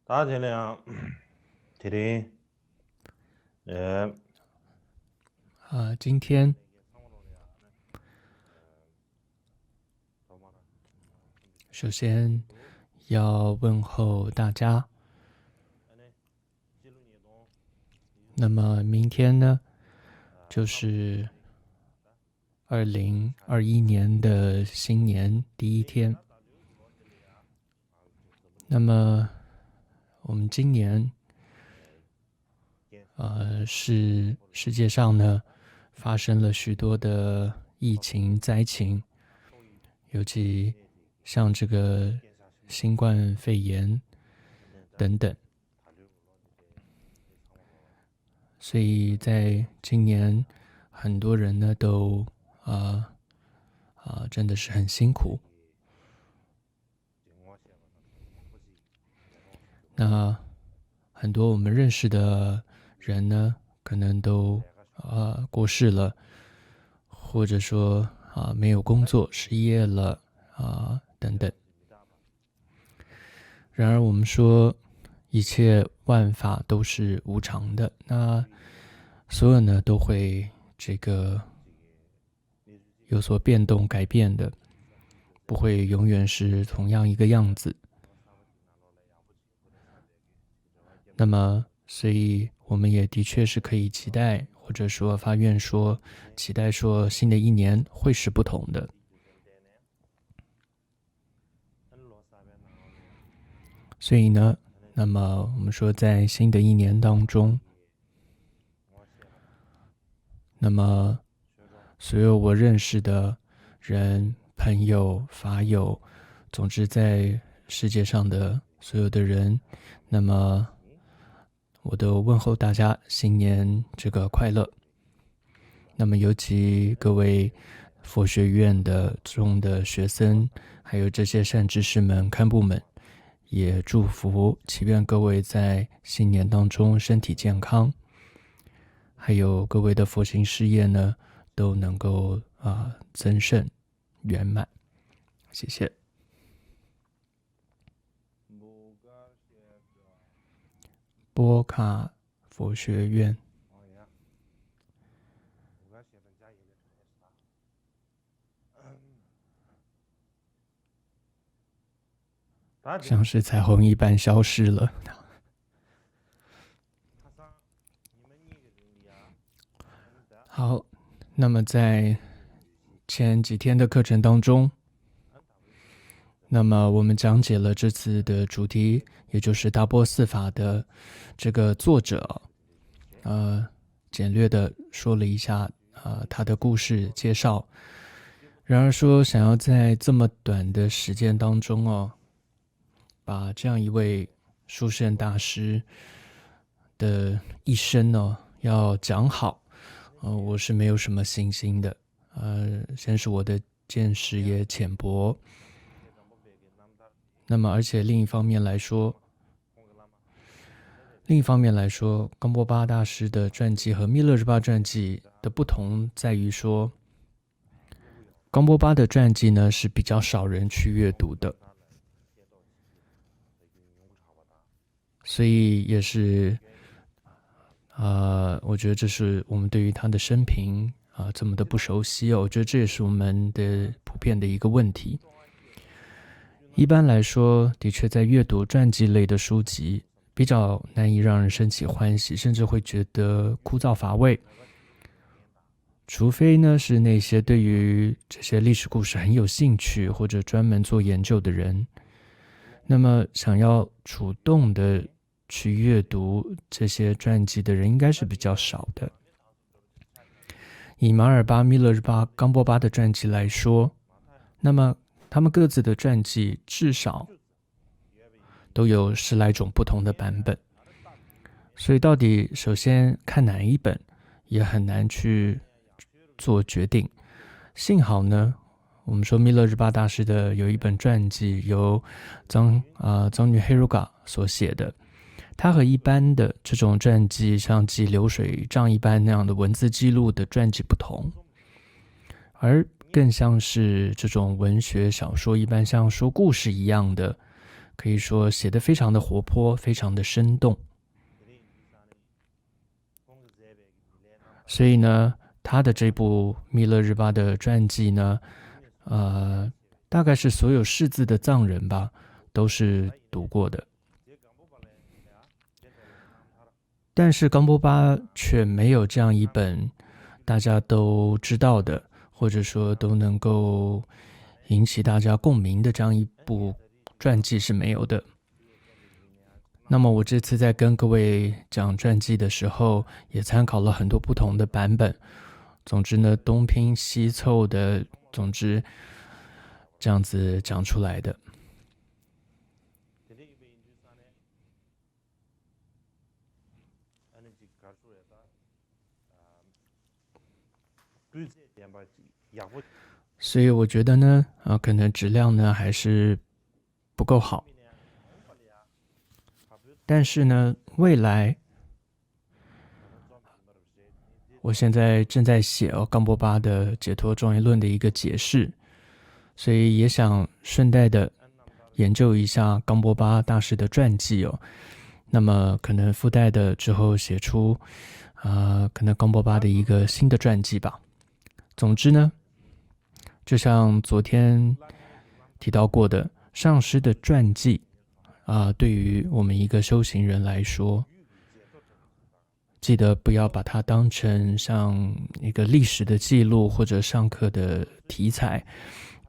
大体量，体力，今天首先要问候大家。那么明天呢，就是2021年的新年第一天。那么我们今年是世界上呢发生了许多的疫情灾情，尤其像这个新冠肺炎等等，所以在今年很多人呢都真的是很辛苦。那很多我们认识的人呢，可能都过世了，或者说没有工作，失业了等等。然而我们说一切万法都是无常的，那所有呢都会这个有所变动改变的，不会永远是同样一个样子。那么所以我们也的确是可以期待，或者说发愿说期待说新的一年会是不同的。所以呢，那么我们说在新的一年当中，那么所有我认识的人、朋友、法友，总之在世界上的所有的人，那么我都问候大家新年这个快乐。那么尤其各位佛学院中的学生，还有这些善知识们、堪布们，也祝福祈愿各位在新年当中身体健康，还有各位的佛行事业呢都能够增盛圆满。谢谢。波卡佛学院，像是彩虹一般消失了。好，那么在前几天的课程当中，那么我们讲解了这次的主题，也就是大波斯法的这个作者，简略的说了一下他的故事介绍。然而说想要在这么短的时间当中把这样一位殊胜大师的一生要讲好，我是没有什么信心的。先是我的见识也浅薄，那么而且另一方面来说，冈波巴大师的传记和密勒日巴传记的不同在于说，冈波巴的传记呢是比较少人去阅读的，所以也是我觉得这是我们对于他的生平这么的不熟悉我觉得这也是我们的普遍的一个问题。一般来说，的确在阅读传记类的书籍比较难以让人升起欢喜，甚至会觉得枯燥乏味。除非呢是那些对于这些历史故事很有兴趣或者专门做研究的人，那么想要主动的去阅读这些传记的人应该是比较少的。以马尔巴、密勒日巴、冈波巴的传记来说，那么他们各自的传记至少都有10来种不同的版本，所以到底首先看哪一本也很难去做决定。幸好呢，我们说密勒日巴大师的有一本传记由藏女黑如嘎所写的，它和一般的这种传记像记流水账一般那样的文字记录的传记不同，而更像是这种文学小说一般，像说故事一样的可以说写得非常的活泼，非常的生动。所以呢，他的这部弥勒日巴的传记呢，大概是所有识字的藏人吧，都是读过的。但是冈波巴却没有这样一本大家都知道的，或者说都能够引起大家共鸣的这样一部传记是没有的。那么我这次在跟各位讲传记的时候，也参考了很多不同的版本。总之呢，东拼西凑的，总之这样子讲出来的。所以我觉得呢，可能质量呢还是不够好。但是呢，未来我现在正在写冈波巴的解脱庄严论的一个解释，所以也想顺带的研究一下冈波巴大师的传记那么可能附带的之后写出可能冈波巴的一个新的传记吧。总之呢，就像昨天提到过的，上师的传记对于我们一个修行人来说，记得不要把它当成像一个历史的记录或者上课的题材，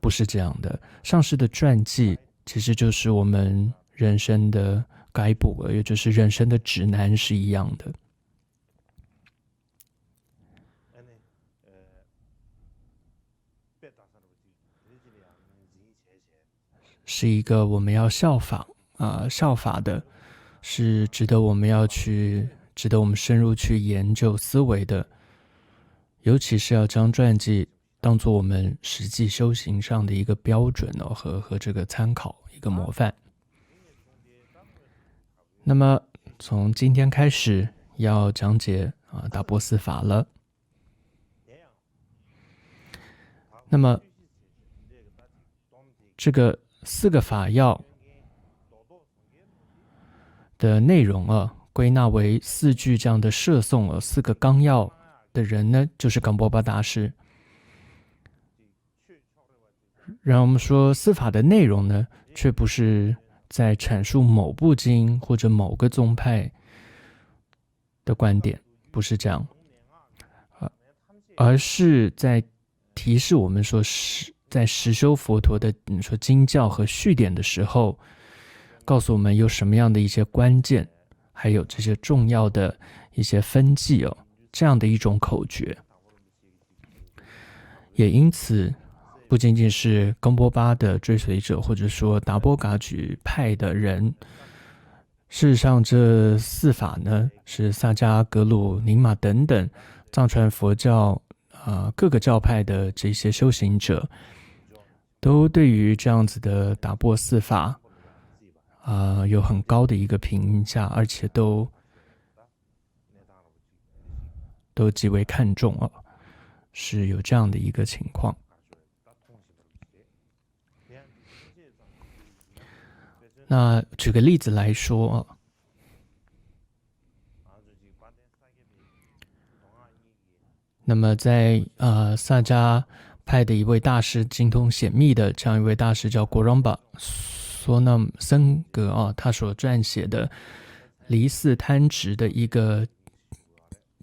不是这样的。上师的传记其实就是我们人生的guidebook，也就是人生的指南是一样的。是一个我们要效法的，是值得我们深入去研究思维的，尤其是要将传记当作我们实际修行上的一个标准和这个参考一个模范。那么从今天开始要讲解达波斯法了。那么这个4个法要的内容归纳为4句这样的摄颂4个纲要的人呢，就是冈波巴大师。然后我们说4法的内容呢，却不是在阐述某部经或者某个宗派的观点，不是这样，而是在提示我们说在实修佛陀的说经教和序典的时候，告诉我们有什么样的一些关键，还有这些重要的一些分际这样的一种口诀。也因此不仅仅是冈波巴的追随者，或者说达波噶举派的人，事实上这4法呢，是萨迦、格鲁、宁玛等等藏传佛教各个教派的这些修行者，都对于这样子的达波4法有很高的一个评价，而且都极为看重是有这样的一个情况。那举个例子来说那么在萨迦派的一位大师，精通显密的这样一位大师叫果让巴索那姆森格他所撰写的离四贪执的一个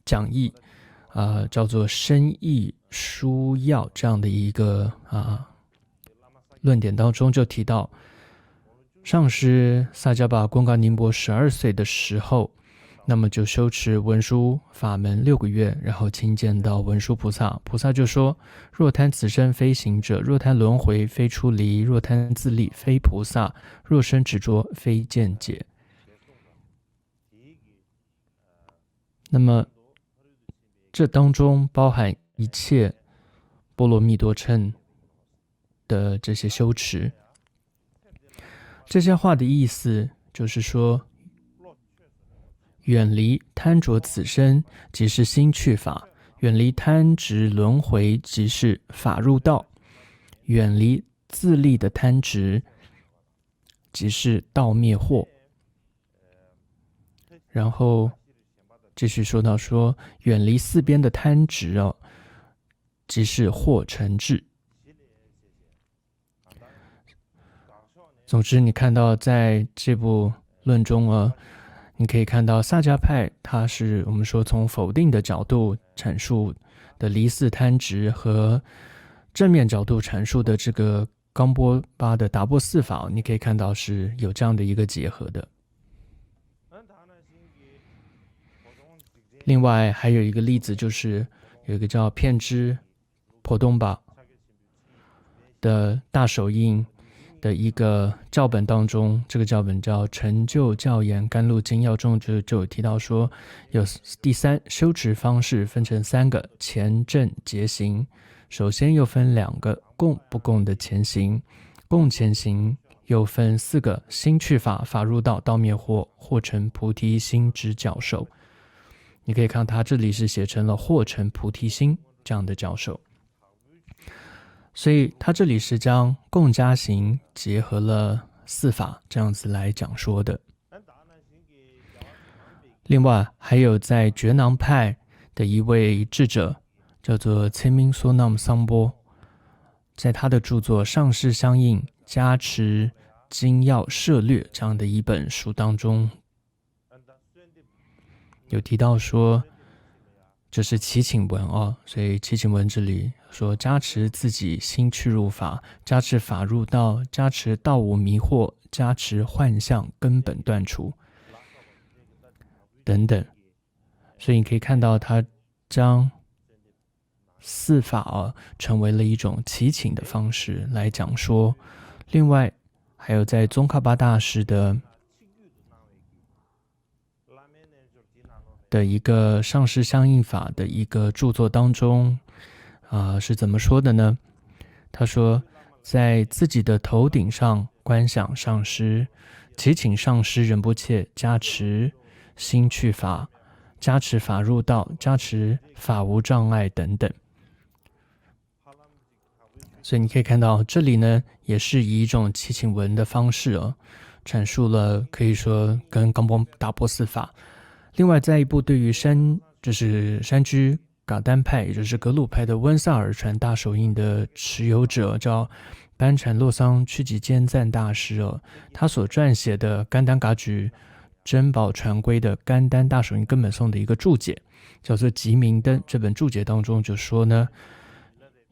讲义叫做深义书要这样的一个论点当中就提到，上师萨迦巴贡嘎宁波12岁的时候，那么就修持文殊法门6个月，然后亲见到文殊菩萨，菩萨就说：若贪此身非行者，若贪轮回非出离，若贪自利非菩萨，若生执着非见解。那么这当中包含一切波罗蜜多乘的这些修持。这些话的意思就是说，远离贪着此身即是心去法，远离贪执轮回即是法入道，远离自利的贪执即是道灭惑。然后继续说到说，远离四边的贪执哦，即是惑成智。总之，你看到在这部论中啊，你可以看到萨迦派，它是我们说从否定的角度阐述的离四贪执，和正面角度阐述的这个冈波巴的达波四法，你可以看到是有这样的一个结合的。另外还有一个例子，就是有一个叫片之婆东巴的大手印的一个教本当中，这个教本叫《成就教言甘露精要》中就有提到说，有第三修持方式分成3个：前、正、结行。首先又分2个共不共的前行，共前行又分4个：心去法、法入道、道灭惑、惑成菩提心之教授。你可以看他这里是写成了惑成菩提心这样的教授，所以他这里是将共加行结合了4法这样子来讲说的。另外还有在觉囊派的一位智者叫做千明梭那姆桑波，在他的著作《上师相应加持精要涉略》这样的一本书当中，有提到说，这是祈请文哦，所以祈请文这里说加持自己心去入法，加持法入道，加持道无迷惑，加持幻象根本断除等等。所以你可以看到他将4法成为了一种祈请的方式来讲说。另外还有在宗喀巴大师的一个上师相应法的一个著作当中是怎么说的呢？他说，在自己的头顶上观想上师，祈请上师仁波切加持心去法，加持法入道，加持法无障碍等等。所以你可以看到这里呢，也是以一种祈请文的方式阐述了可以说跟冈波达波四法。另外在一部对于就是山居噶丹派，也就是格鲁派的温萨尔传大手印的持有者叫班禅洛桑曲吉坚赞大师他所撰写的甘丹噶举珍宝传规的甘丹大手印根本颂的一个注解，叫做极明灯。这本注解当中就说呢，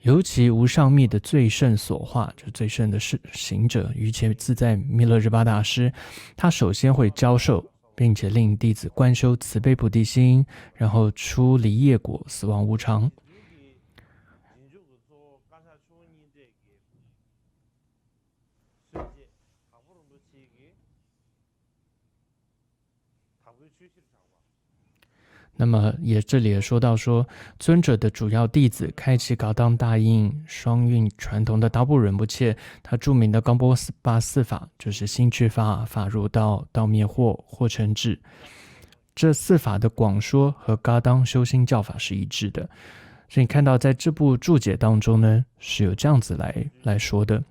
尤其无上密的最胜所化，就最胜的行者于前自在弥勒日巴大师，他首先会教授并且令弟子观修慈悲菩提心，然后出离业果，死亡无常。那么这里也说到说，尊者的主要弟子开启噶当大印双运传统的达布仁波切，他著名的冈波巴四法就是心去法、法入道、道灭惑、惑成智。这4法的广说和噶当修心教法是一致的，所以你看到在这部注解当中呢，是有这样子来说的。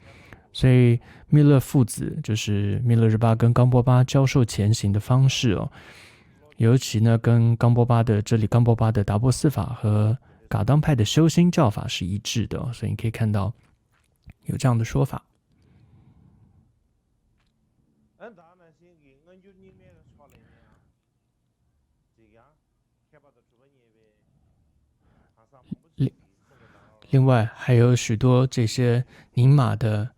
所以密勒父子就是密勒日巴跟冈波巴教授前行的方式尤其呢跟冈波巴的达波四法和噶当派的修心教法是一致的所以你可以看到有这样的说法。另外还有许多这些宁玛的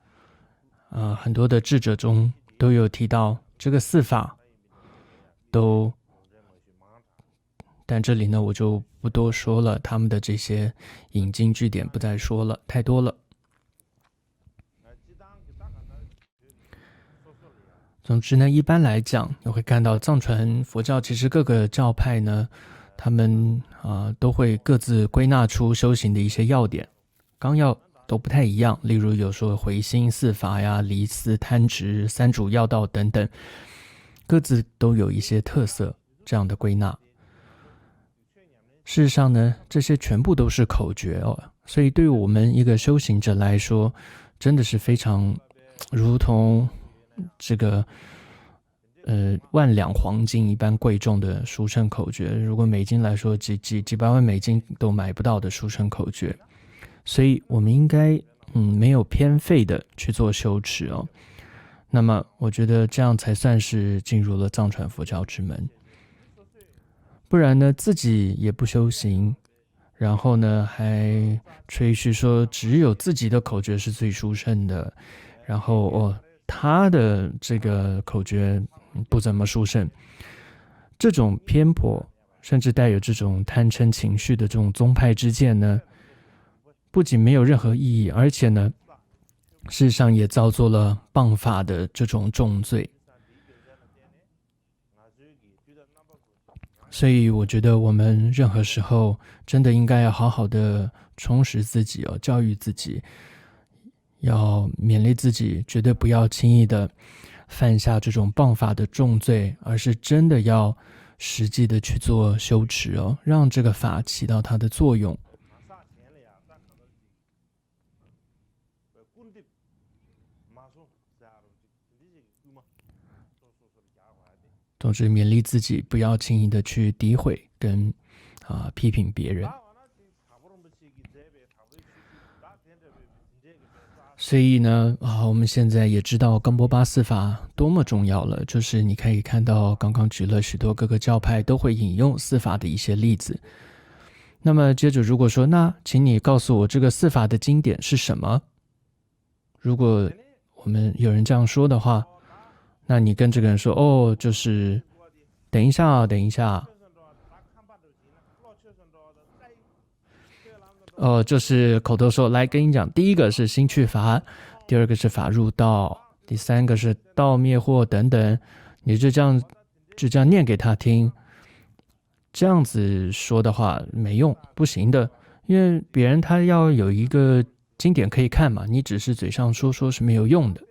很多的智者中都有提到这个4法都，但这里呢我就不多说了，他们的这些引经据典不再说了，太多了。总之呢，一般来讲你会看到藏传佛教其实各个教派呢，他们都会各自归纳出修行的一些要点，纲要都不太一样，例如有说回心4法呀、离思贪执、3主要道等等，各自都有一些特色这样的归纳。事实上呢，这些全部都是口诀所以对于我们一个修行者来说，真的是非常如同这个万两黄金一般贵重的殊胜口诀，如果美金来说几百万美金都买不到的殊胜口诀，所以我们应该没有偏废的去做修持哦。那么我觉得这样才算是进入了藏传佛教之门，不然呢自己也不修行，然后呢还吹嘘说只有自己的口诀是最殊胜的，然后他的这个口诀不怎么殊胜，这种偏颇甚至带有这种贪嗔情绪的这种宗派之见呢，不仅没有任何意义，而且呢事实上也造作了谤法的这种重罪。所以我觉得我们任何时候真的应该要好好的充实自己哦，教育自己，要勉励自己，绝对不要轻易的犯下这种谤法的重罪，而是真的要实际的去做修持哦，让这个法起到它的作用。总之勉励自己不要轻易的去诋毁跟批评别人。所以呢我们现在也知道冈波巴四法多么重要了，就是你可以看到刚刚举了许多各个教派都会引用四法的一些例子。那么接着如果说那请你告诉我这个四法的经典是什么，如果我们有人这样说的话，那你跟这个人说就是等一下就是口头说来跟你讲，第一个是心去法，第二个是法入道，第三个是道灭惑等等，你就这样念给他听。这样子说的话没用，不行的，因为别人他要有一个经典可以看嘛，你只是嘴上说是没有用的。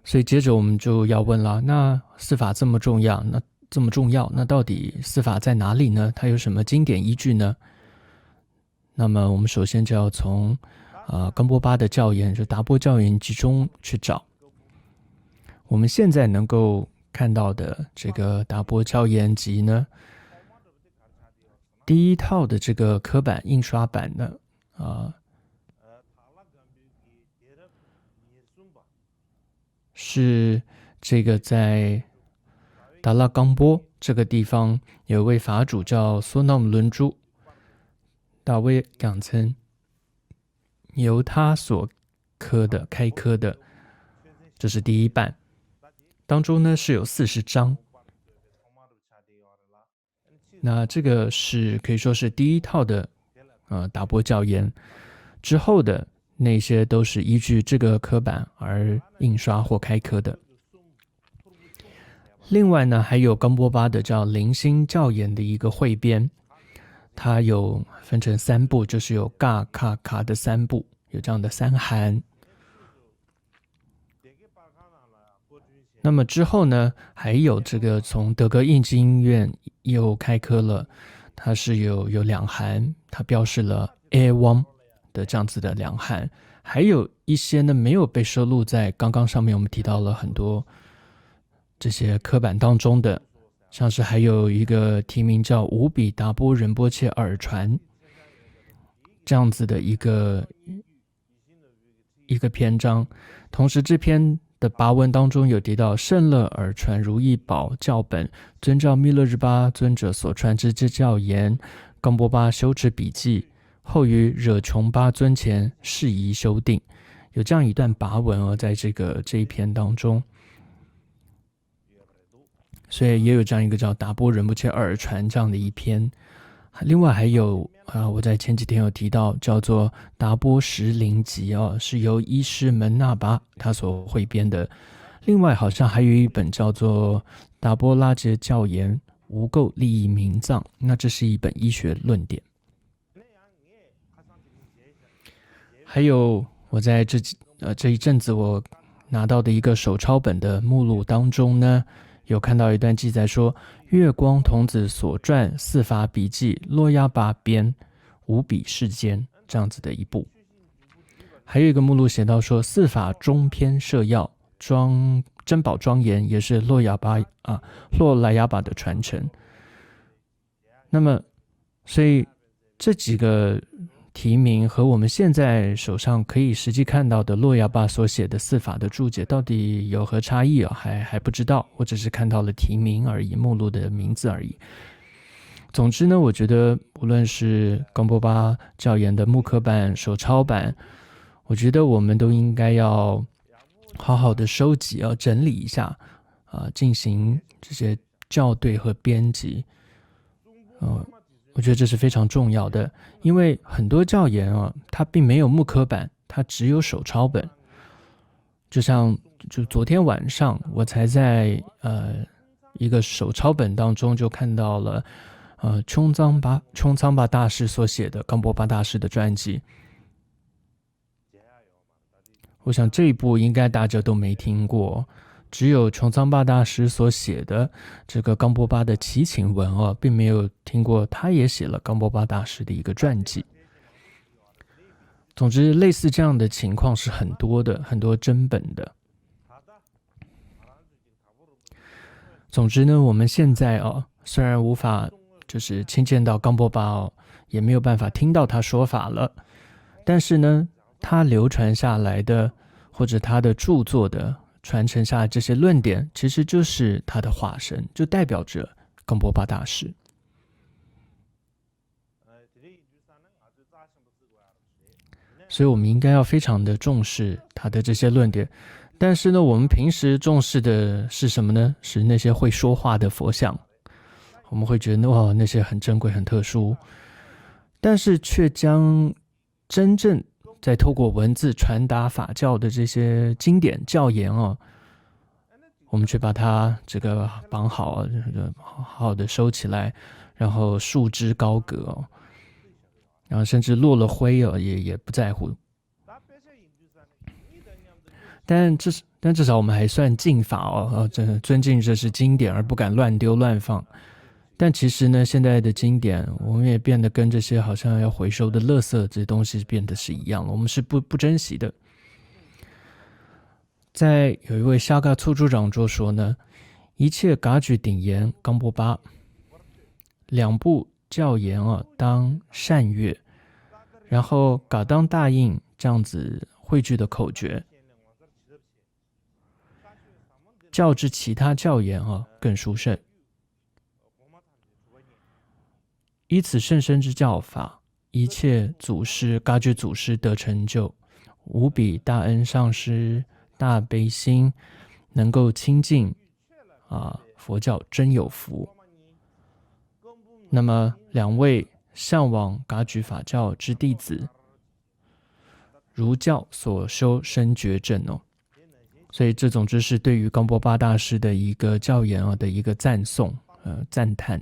所以接着我们就要问了，那四法这么重要，那到底四法在哪里呢？它有什么经典依据呢？那么我们首先就要从冈波巴的教言，就达波教言集中去找。我们现在能够看到的这个达波教言集呢，第一套的这个刻版印刷版呢是这个在达拉冈波这个地方有一位法主叫索纳姆伦珠大卫港村，由他所开刻的，这是第一版，当中呢是有40章。那这个是可以说是第一套的达波教言，之后的那些都是依据这个刻版而印刷或开刻的。另外呢还有冈波巴的叫灵心教言的一个汇编，它有分成3部，就是有嘎卡卡的3部，有这样的3函。那么之后呢还有这个从德格印经院又开刻了，它是有2函，它标示了 A1 的这样子的2函，还有一些呢没有被收录在刚刚上面我们提到了很多这些刻版当中的，像是还有一个题名叫五比达波仁波切耳传这样子的一个篇章。同时这篇的跋文当中有提到圣乐耳传如意宝教本，遵照密勒日巴尊者所传之教言，冈波巴修持笔记，后于惹琼巴尊前适宜修订，有这样一段跋文在这一篇当中。所以也有这样一个叫达波仁波切耳传这样的一篇。另外还有我在前几天有提到叫做达波什灵集是由伊师门纳巴他所汇编的。另外好像还有一本叫做达波拉杰教言无垢利益明藏，那这是一本医学论点。还有我在这一阵子我拿到的一个手抄本的目录当中呢，有看到一段记载说，月光童子所撰四法笔记洛亚巴编五笔世间这样子的一部。还有一个目录写到说，四法中篇摄要珍宝庄严，也是洛莱雅巴的传承。那么，所以这几个题名和我们现在手上可以实际看到的洛雅巴所写的四法的注解到底有何差异啊？还不知道，我只是看到了题名而已，目录的名字而已。总之呢，我觉得无论是冈波巴教研的木刻版、手抄版，我觉得我们都应该要好好的收集，要整理一下进行这些校对和编辑。我觉得这是非常重要的，因为很多教研它并没有木刻版，它只有手抄本。就昨天晚上我才在一个手抄本当中就看到了冲仓巴大师所写的冈波巴大师的传记。我想这一部应该大家都没听过，只有冲仓巴大师所写的这个冈波巴的祈请文并没有听过他也写了冈波巴大师的一个传记。总之类似这样的情况是很多的，很多真本的。总之呢，我们现在虽然无法就是亲见到冈波巴也没有办法听到他说法了，但是呢，他流传下来的或者他的著作的传承下来这些论点，其实就是他的化身，就代表着冈波巴大师。所以我们应该要非常的重视他的这些论点。但是呢，我们平时重视的是什么呢？是那些会说话的佛像。我们会觉得那些很珍贵很特殊，但是却将真正在透过文字传达法教的这些经典教言我们却把它这个绑好，好好的收起来，然后束之高阁然后甚至落了灰也不在乎。但至少我们还算敬法尊敬这是经典而不敢乱丢乱放。但其实呢，现在的经典我们也变得跟这些好像要回收的垃圾这些东西变得是一样了，我们是不珍惜的。在有一位沙嘎处处长就说呢，一切噶举顶言冈波巴两部教言当善乐，然后噶当大印这样子汇聚的口诀，较之其他教言更殊胜。以此甚深之教法，一切祖师噶举祖师得成就，无比大恩上师大悲心，能够亲近佛教真有福。那么两位向往噶举法教之弟子，如教所修深觉正所以这总之是对于冈波巴大师的一个教言的一个赞颂赞叹。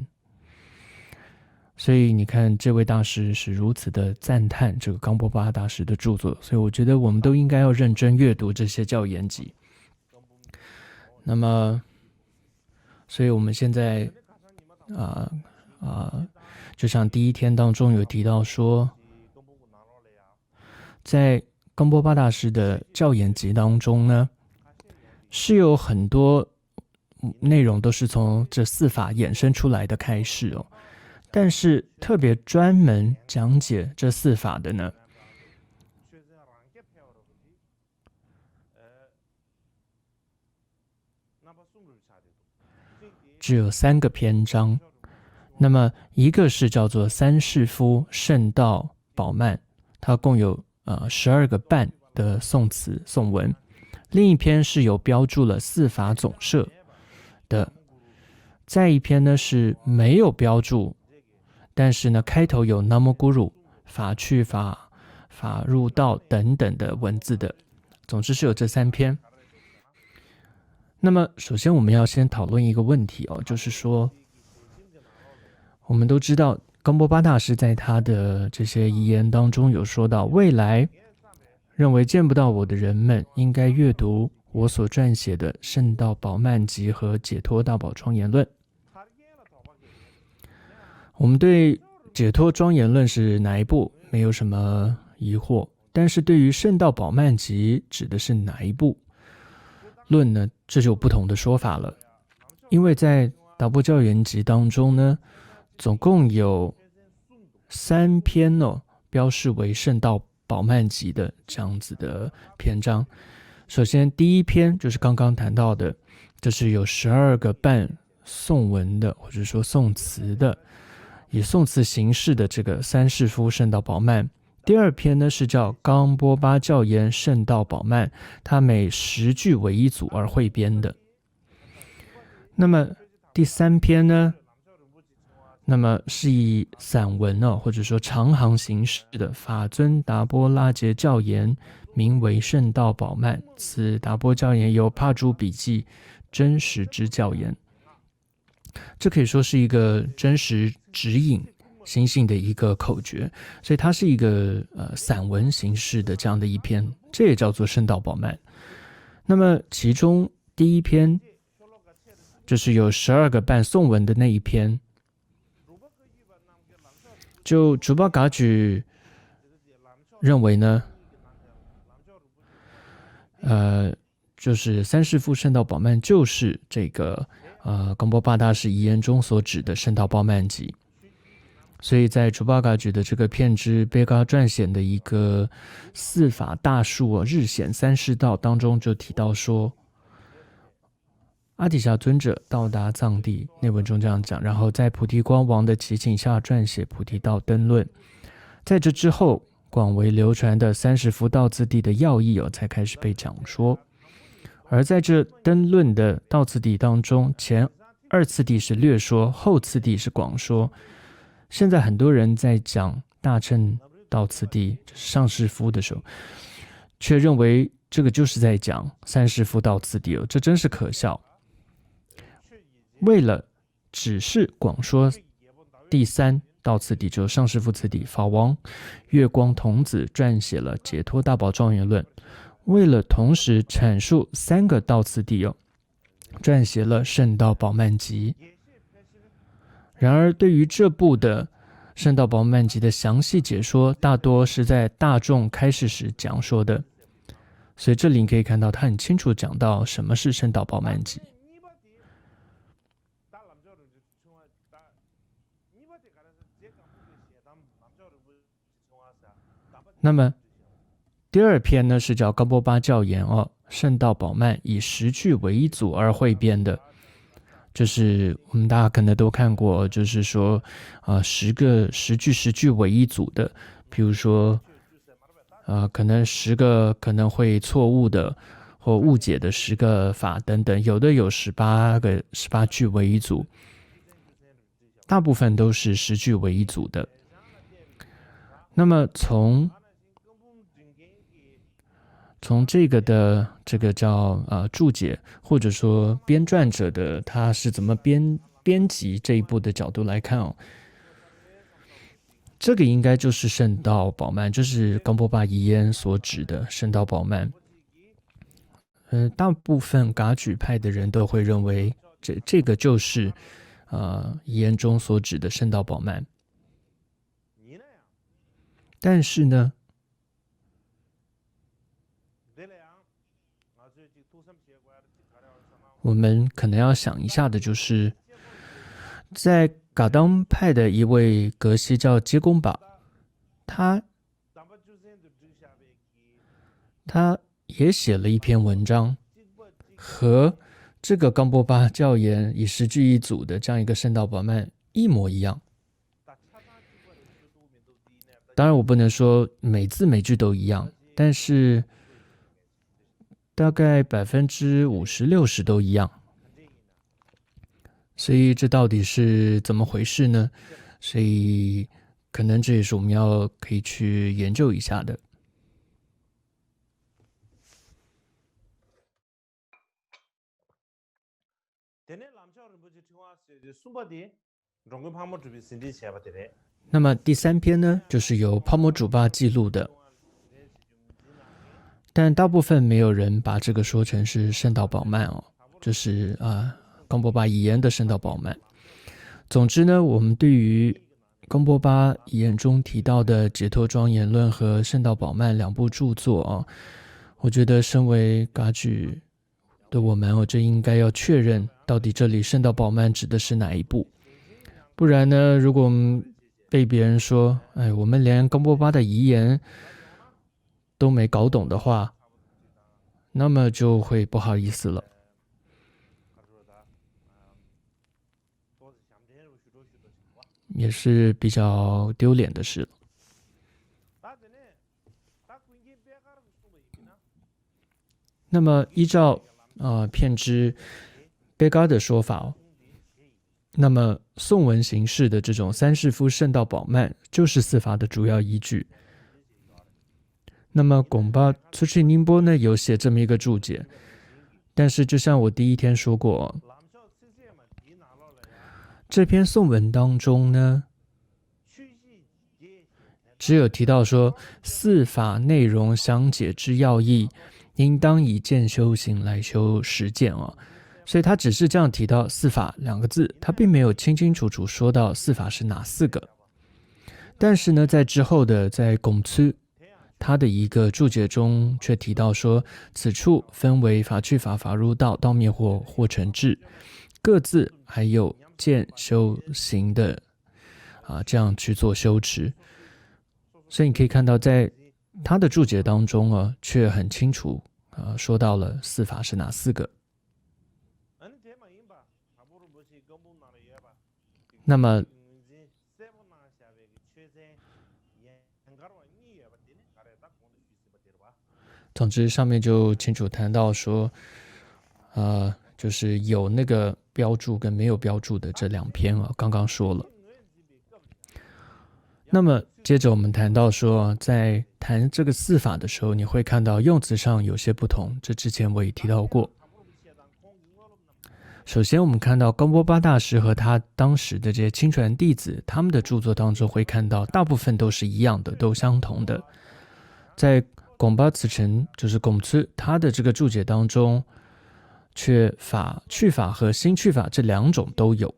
所以你看这位大师是如此的赞叹这个冈波巴大师的著作，所以我觉得我们都应该要认真阅读这些教言集。那么所以我们现在就像第一天当中有提到说，在冈波巴大师的教言集当中呢，是有很多内容都是从这四法衍生出来的开示但是特别专门讲解这四法的呢，只有3个篇章。那么一个是叫做三世夫圣道宝鬘，它共有12个半的颂词颂文。另一篇是有标注了四法总摄的，再一篇呢是没有标注，但是呢开头有 Namo Guru 法去法入道等等的文字的。总之是有这3篇。那么首先我们要先讨论一个问题就是说我们都知道冈波巴大师在他的这些遗言当中有说到，未来认为见不到我的人们应该阅读我所撰写的《圣道宝鬘集》和《解脱大宝庄严论》。我们对解脱庄严论是哪一部没有什么疑惑，但是对于《圣道宝鬘集》指的是哪一部？论呢，这就有不同的说法了。因为在达波教言集当中呢，总共有3篇标示为圣道宝鬘集的这样子的篇章。首先第一篇就是刚刚谈到的，就是有12个半颂文的，或者说颂词的，以颂词形式的这个三世夫圣道宝鬘。第二篇呢是叫冈波巴教言圣道宝鬘，它每10句为一组而汇编的。那么第3篇呢，那么是以散文或者说长行形式的法尊达波拉杰教言，名为圣道宝鬘。此达波教言由帕珠笔记真实之教言。这可以说是一个真实指引心性的一个口诀，所以它是一个散文形式的这样的一篇，这也叫做圣道宝鬘。那么其中第一篇就是有12个半颂文的那一篇，就竹巴嘎举认为呢，就是三世夫圣道宝鬘就是这个冈波巴大师遗言中所指的圣道宝鬘集。所以在竹巴嘎举的这个片之贝嘎撰写的一个四法大术日显三世道当中就提到说，阿底峡尊者到达藏地，内文中这样讲，然后在菩提光王的祈请下撰写菩提道灯论。在这之后，广为流传的30佛道次第的要义才开始被讲说。而在这灯论的道次第当中，前2次第是略说，后次第是广说。现在很多人在讲大乘道次第，就是上士夫的时候，却认为这个就是在讲三世夫道次第这真是可笑。为了只是广说第3道次第，就是上士夫次第，法王月光童子撰写了《解脱大宝庄严论》，为了同时阐述3个道次第撰写了《圣道宝鬘集》。然而对于这部的《圣道宝鬘集》的详细解说，大多是在大众开示时讲说的，所以这里你可以看到他很清楚讲到什么是《圣道宝鬘集》。那么第2篇呢是叫冈波巴教言圣道宝鬘以10句为一组而汇编的，就是我们大家可能都看过，就是说10句为一组的，比如说可能10个可能会错误的或误解的10个法等等，有的有18句为一组，大部分都是10句为一组的。那么从这个的这个叫注解或者说编撰者的他是怎么编辑这一部的角度来看这个应该就是圣道宝鬘，就是冈波巴遗言所指的圣道宝鬘。大部分噶举派的人都会认为这个就是遗言中所指的圣道宝鬘。但是呢，我们可能要想一下的就是，在噶当派的一位格西叫杰贡巴，他也写了一篇文章，和这个冈波巴教言以10句一组的这样一个圣道宝鬘一模一样。当然我不能说每字每句都一样，但是大概50%-60%都一样。所以这到底是怎么回事呢？所以可能这也是我们可以去研究一下的。那么第3篇呢，就是由泡沫主巴记录的，但大部分没有人把这个说成是圣道宝鬘就是冈波巴遗言的圣道宝鬘。总之呢，我们对于冈波巴遗言中提到的解脱庄严论和圣道宝鬘2部著作我觉得身为噶举的我们哦，这应该要确认到底这里圣道宝曼指的是哪一部，不然呢，如果我们被别人说，哎，我们连冈波巴的遗言都没搞懂的话，那么就会不好意思了，也是比较丢脸的事了。那么依照片之贝嘎的说法哦，那么宋文形式的这种三世夫圣道宝曼就是四法的主要依据。那么贡巴粗去宁波呢有写这么一个注解，但是就像我第一天说过，这篇宋文当中呢，只有提到说四法内容详解之要义，应当以见修行来修实践啊。所以他只是这样提到四法两个字，他并没有清清楚楚说到四法是哪四个。但是呢，在之后的在拱粗他的一个注解中却提到说，此处分为法去法、法入道、道灭惑、惑成智，各自还有见修行的这样去做修持。所以你可以看到，在他的注解当中却很清楚说到了四法是哪四个。那么总之上面就清楚谈到说就是有那个标注跟没有标注的这两篇刚刚说了。那么接着我们谈到说，在谈这个四法的时候，你会看到用词上有些不同，这之前我也提到过。首先我们看到冈波巴大师和他当时的这些亲传弟子，他们的著作当中会看到大部分都是一样的，都相同的。在贡巴慈城就是贡粗他的这个注解当中，却法去法和新去法这两种都有。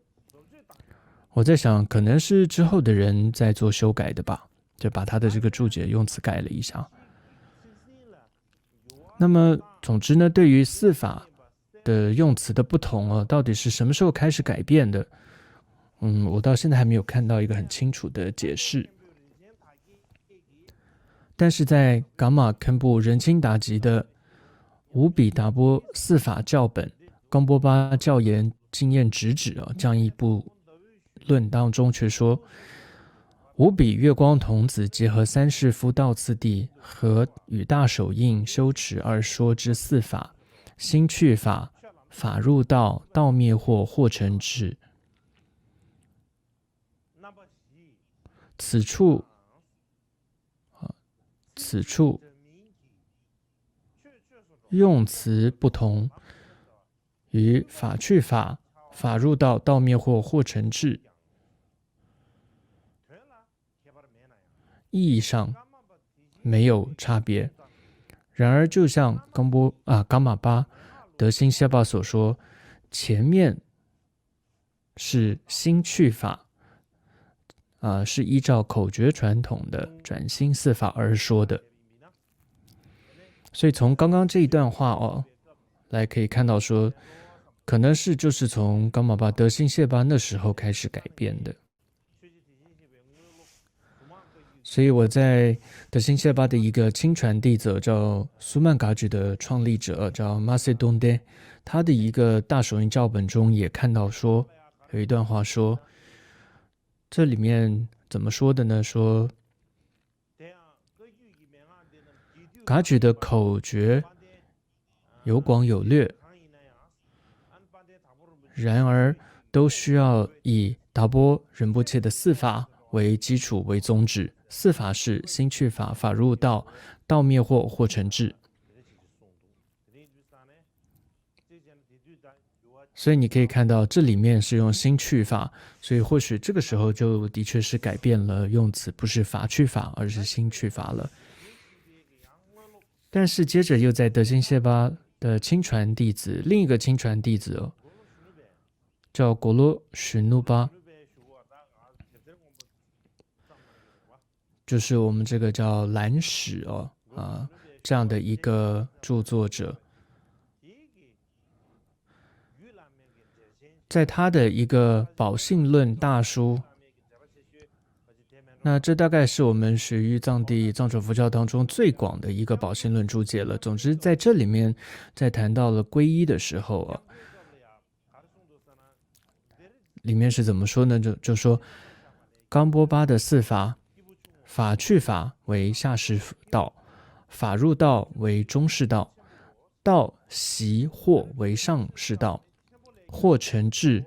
我在想可能是之后的人在做修改的吧，就把他的这个注解用词改了一下。那么总之呢，对于四法的用词的不同到底是什么时候开始改变的？我到现在还没有看到一个很清楚的解释。但是在噶玛堪布仁钦达吉的五比达波四法教本冈波巴教研经验直指这样一部论当中却说，五比月光童子结合三世夫道次第和与大手印修持而说之四法，心去法、法入道、道灭惑、惑成智。此处用词不同，与法去法、法入道、道灭惑、惑成智意义上没有差别。然而就像噶玛巴德兴夏巴所说，前面是心去法是依照口诀传统的转心四法而说的。所以从刚刚这一段话来可以看到说，可能是就是从噶玛巴德兴谢巴那时候开始改变的。所以我在德兴谢巴的一个亲传弟子叫苏曼噶举的创立者叫马塞东德，他的一个大手印教本中也看到说，有一段话说，这里面怎么说的呢？说噶举的口诀有广有略，然而都需要以达波仁波切的四法为基础为宗旨。四法是心去法、法入道、道灭惑、惑成智。所以你可以看到这里面是用心去法，所以或许这个时候就的确是改变了用词，不是法去法而是心去法了。但是接着又在德兴谢巴的亲传弟子，另一个亲传弟子叫果罗许努巴，就是我们这个叫蓝史这样的一个著作者，在他的一个宝性论大书，那这大概是我们始于藏地藏传佛教当中最广的一个宝性论注解了。总之，在这里面，在谈到了皈依的时候啊，里面是怎么说呢？就说冈波巴的四法，法去法为下士道，法入道为中士道，道习惑为上士道，惑成智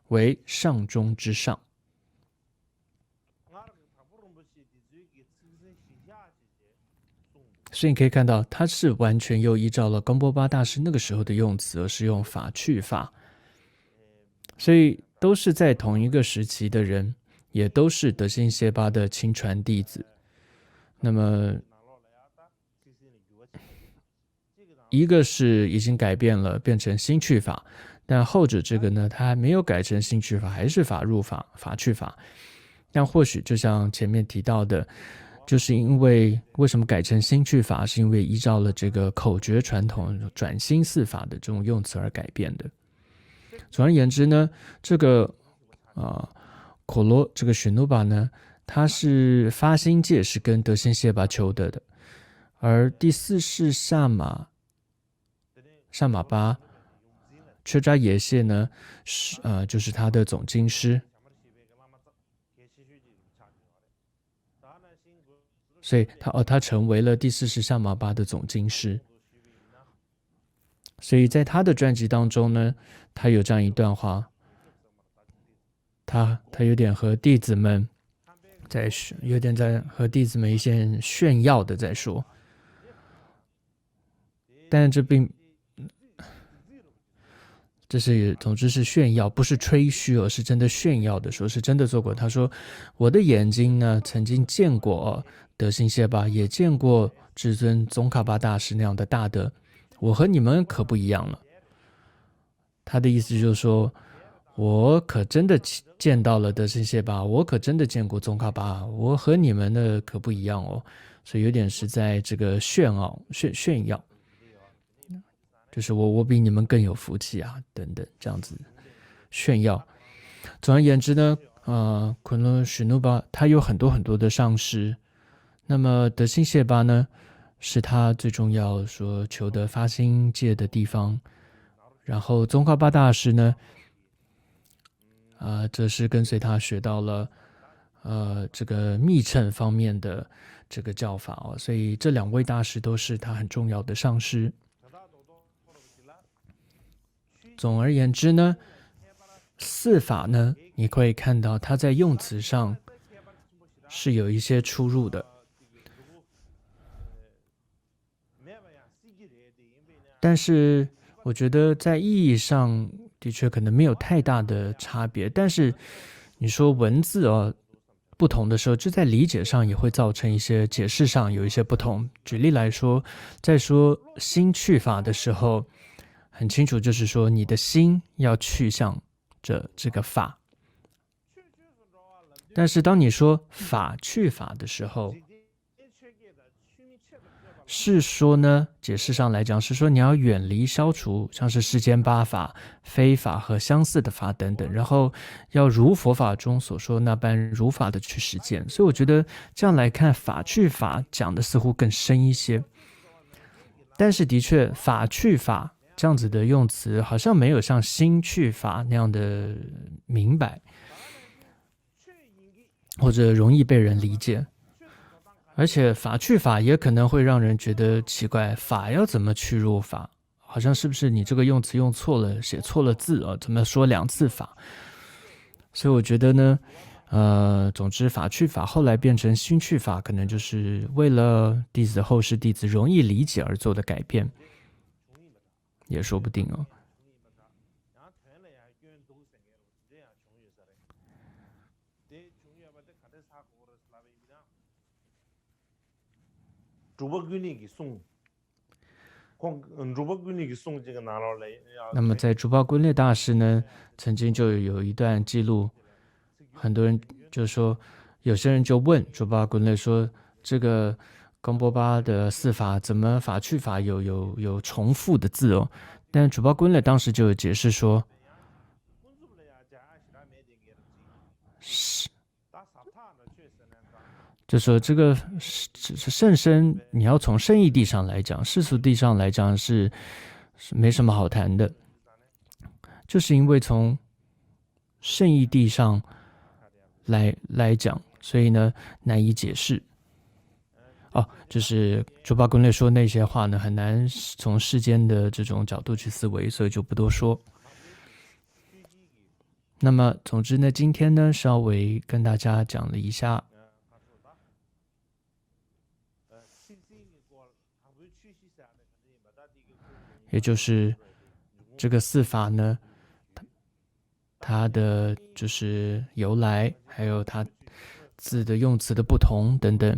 为上中之上。所以你可以看到，它是完全又依照了冈波巴大师那个时候的用词，而是用法去法。所以都是在同一个时期的人，也都是德兴谢巴的亲传弟子。那么，一个是已经改变了，变成新去法，但后者这个呢，它还没有改成新去法，还是法入法、法去法。但或许就像前面提到的，就是因为为什么改成新去法，是因为依照了这个口诀传统转心四法的这种用词而改变的。总而言之呢，这个可罗这个许努巴呢，他是发心戒是跟德兴谢巴求得的，而第四世萨玛巴缺扎耶谢呢，是就是他的总经师。所以他成为了第四世萨玛巴的总经师。所以在他的传记当中呢，他有这样一段话，他有点和弟子们有点在和弟子们一些炫耀的在说，但这是总之是炫耀，不是吹嘘，而是真的炫耀的说，是真的做过。他说：“我的眼睛呢，曾经见过德兴谢巴，也见过至尊宗喀巴大师那样的大德，我和你们可不一样了。”他的意思就是说，我可真的见到了德兴谢巴，我可真的见过宗喀巴，我和你们的可不一样哦。所以有点是在这个炫耀。就是我比你们更有福气啊，等等，这样子炫耀。总而言之呢，昆仑许努巴他有很多很多的上师，那么德兴谢巴呢，是他最重要说求得发心戒的地方。然后宗喀巴大师呢，这是跟随他学到了这个密乘方面的这个教法哦，所以这两位大师都是他很重要的上师。总而言之呢，四法呢，你可以看到它在用词上是有一些出入的，但是我觉得在意义上的确可能没有太大的差别。但是你说文字不同的时候，这在理解上也会造成一些解释上有一些不同。举例来说，在说心去法的时候，很清楚，就是说你的心要去向着这个法。但是当你说法去法的时候，是说呢，解释上来讲是说你要远离消除像是世间八法、非法和相似的法等等，然后要如佛法中所说那般如法的去实践。所以我觉得这样来看，法去法讲的似乎更深一些。但是的确，法去法这样子的用词好像没有像心去法那样的明白，或者容易被人理解。而且法去法也可能会让人觉得奇怪，法要怎么去入法？好像是不是你这个用词用错了，写错了字怎么说两次法？所以我觉得呢，总之法去法后来变成心去法，可能就是为了后世弟子容易理解而做的改变。也说不定哦。那么在珠巴敦列大师呢，曾经就有一段记录，很多人就说，有些人就问珠巴敦列说，这个冈波巴的四法怎么法去法有重复的字哦？但珠巴敦列当时就有解释说，是，就说这个圣身，你要从圣义地上来讲，世俗地上来讲是没什么好谈的，就是因为从圣义地上来讲，所以呢难以解释。就是周巴公略说那些话呢，很难从世间的这种角度去思维，所以就不多说。那么，总之呢，今天呢，稍微跟大家讲了一下，也就是这个四法呢，它的就是由来，还有它字的用词的不同等等。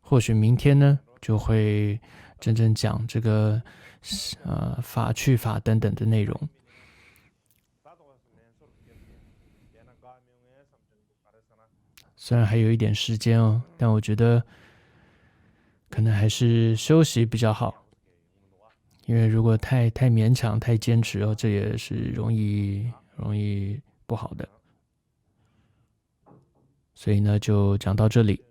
或许明天呢，就会真正讲这个法去法等等的内容。虽然还有一点时间哦，但我觉得可能还是休息比较好，因为如果太勉强、太坚持哦，这也是容易不好的。所以呢，就讲到这里。